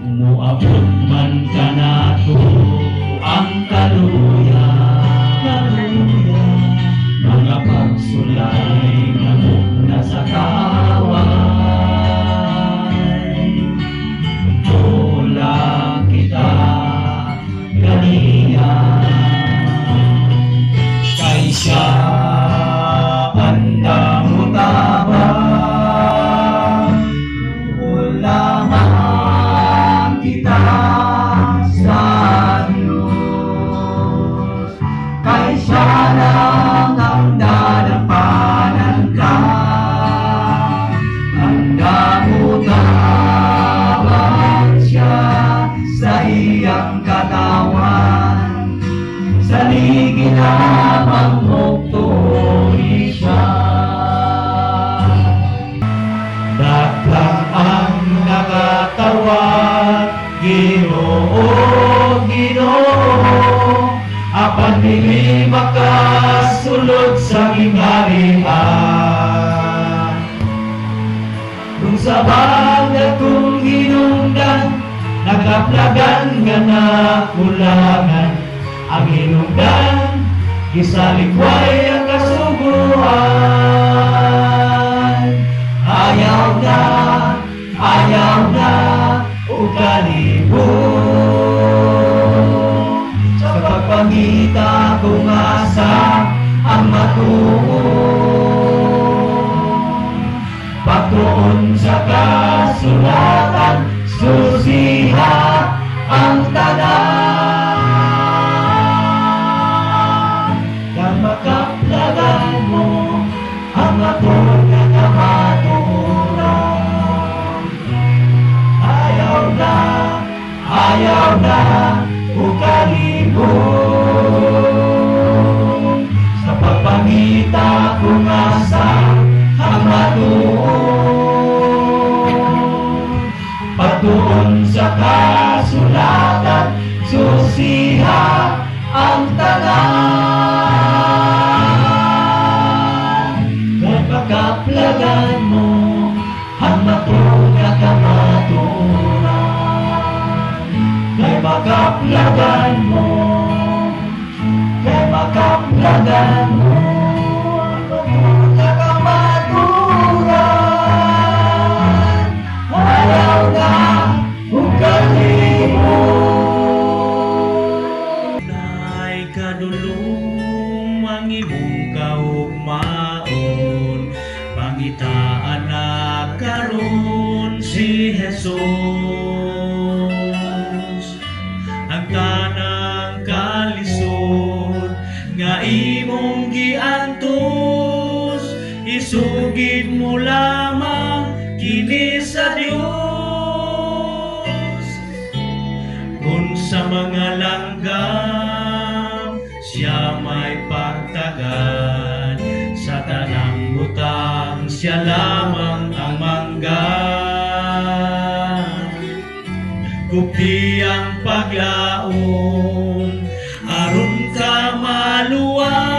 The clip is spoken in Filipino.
Umuabot man ka na to ang kaluyan, mga pagsulay na sa kaaway. Tula kita ganiya, kay siya andang utama. Ulaman kita sa Diyos, kay siya lang ang dadapanan ka. Andang utama siya sa iyang katawan, sa ligi lamang mong siya. Daklang ang nakatawag, Ginoo, Ginoo, apan dili makasulod sa gingharian. Kung sa bangag kong hinungdan, nakaplagan nga na kulangan. Ang hinungdan, gisalikway ang kasuguan. Ayaw na, o kalibog, sa pagpangita kong asa ang matuon. Pagtuon sa kasulatan, susiha ang tanan. Kang makaplagan mo ang matuon na kamaturan. Ayaw na, o kalibog, sa pagpangita kong asa ang matuon. Patuon sa kasulatan, susiha ang tanan. Kung makaplagan mo ang matuon na kamaturan, kay makaplagan mo, na kamaturan. Ayaw na, kung kalibog. Nay kadulong ang imong kaugmaon, pangitaan na karon si Jesus. Ang tanang kalisod nga imong giantos, isugid mo lamang kini sa Dios. Kung sa mga langgam siya may pagtagan, sa tanang butang siya lamang ang manggan. Kupdi ang paglaom aron ka maluwag,